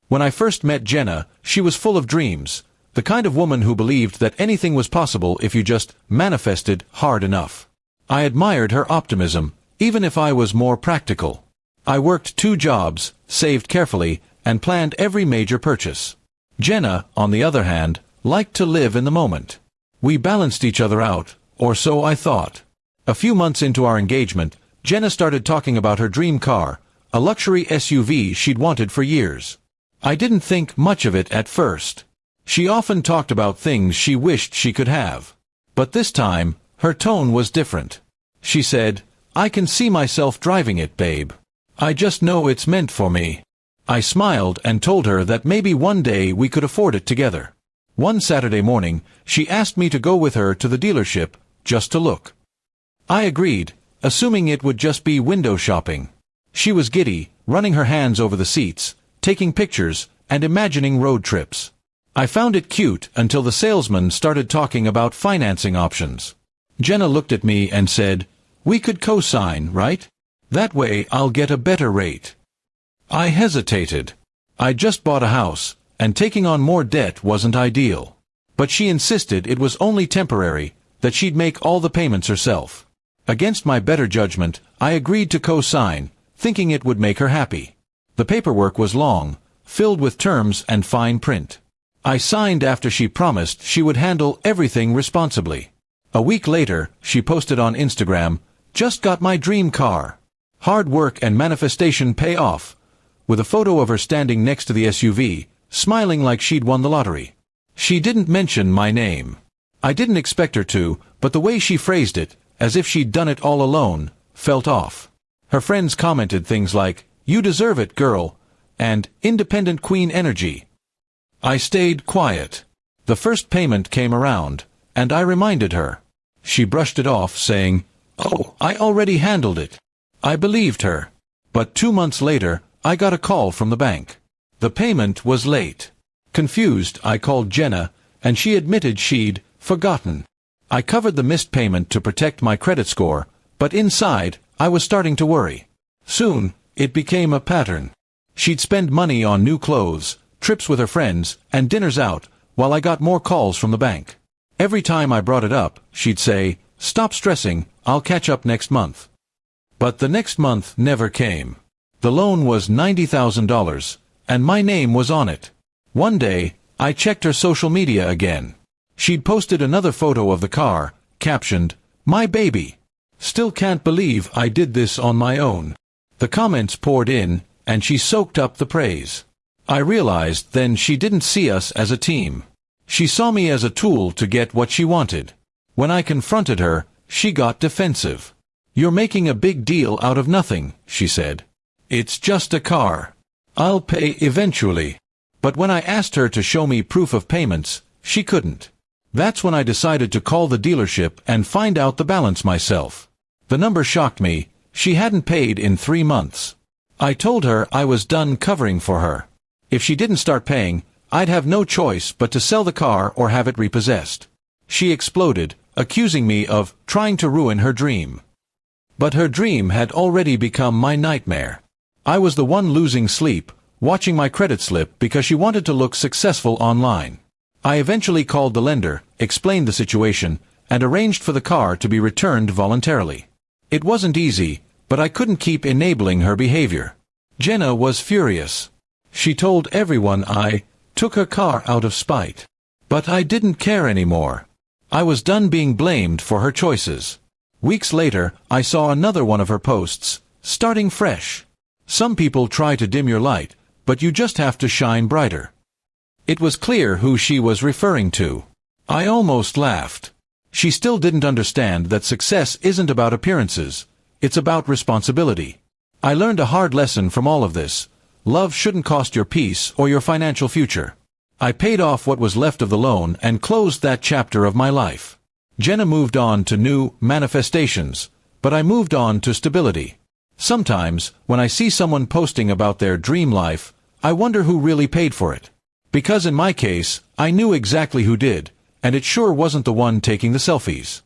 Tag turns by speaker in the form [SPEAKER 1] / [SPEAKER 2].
[SPEAKER 1] When I first met Jenna, she was full of dreams, the kind of woman who believed that anything was possible if you just manifested hard enough. I admired her optimism, even if I was more practical. I worked 2 jobs, saved carefully, and planned every major purchase. Jenna, on the other hand, liked to live in the moment. We balanced each other out, or so I thought. A few months into our engagement, Jenna started talking about her dream car, a luxury SUV she'd wanted for years. I didn't think much of it at first. She often talked about things she wished she could have. But this time, her tone was different. She said, "I can see myself driving it, babe. I just know it's meant for me." I smiled and told her that maybe one day we could afford it together. One Saturday morning, she asked me to go with her to the dealership, just to look. I agreed, assuming it would just be window shopping. She was giddy, running her hands over the seats, taking pictures, and imagining road trips. I found it cute until the salesman started talking about financing options. Jenna looked at me and said, "We could co-sign, right? That way I'll get a better rate." I hesitated. I just bought a house, and taking on more debt wasn't ideal. But she insisted it was only temporary, that she'd make all the payments herself. Against my better judgment, I agreed to co-sign, thinking it would make her happy. The paperwork was long, filled with terms and fine print. I signed after she promised she would handle everything responsibly. A week later, she posted on Instagram, "Just got my dream car. Hard work and manifestation pay off," with a photo of her standing next to the SUV, smiling like she'd won the lottery. She didn't mention my name. I didn't expect her to, but the way she phrased it, as if she'd done it all alone, felt off. Her friends commented things like, "You deserve it, girl," and "independent queen energy." I stayed quiet. The first payment came around, and I reminded her. She brushed it off, saying, "Oh, I already handled it." I believed her. But 2 months later, I got a call from the bank. The payment was late. Confused, I called Jenna, and she admitted she'd forgotten. I covered the missed payment to protect my credit score, but inside, I was starting to worry. Soon, it became a pattern. She'd spend money on new clothes, trips with her friends, and dinners out, while I got more calls from the bank. Every time I brought it up, she'd say, "Stop stressing, I'll catch up next month." But the next month never came. The loan was $90,000, and my name was on it. One day, I checked her social media again. She'd posted another photo of the car, captioned, "My baby. Still can't believe I did this on my own." The comments poured in, and she soaked up the praise. I realized then she didn't see us as a team. She saw me as a tool to get what she wanted. When I confronted her, she got defensive. "You're making a big deal out of nothing," she said. "It's just a car. I'll pay eventually." But when I asked her to show me proof of payments, she couldn't. That's when I decided to call the dealership and find out the balance myself. The number shocked me. She hadn't paid in 3 months. I told her I was done covering for her. If she didn't start paying, I'd have no choice but to sell the car or have it repossessed. She exploded, accusing me of trying to ruin her dream. But her dream had already become my nightmare. I was the one losing sleep, watching my credit slip because she wanted to look successful online. I eventually called the lender, explained the situation, and arranged for the car to be returned voluntarily. It wasn't easy, but I couldn't keep enabling her behavior. Jenna was furious. She told everyone I took her car out of spite. But I didn't care anymore. I was done being blamed for her choices. Weeks later, I saw another one of her posts, "Starting fresh. Some people try to dim your light, but you just have to shine brighter." It was clear who she was referring to. I almost laughed. She still didn't understand that success isn't about appearances. It's about responsibility. I learned a hard lesson from all of this. Love shouldn't cost your peace or your financial future. I paid off what was left of the loan and closed that chapter of my life. Jenna moved on to new manifestations, but I moved on to stability. Sometimes, when I see someone posting about their dream life, I wonder who really paid for it. Because in my case, I knew exactly who did, and it sure wasn't the one taking the selfies.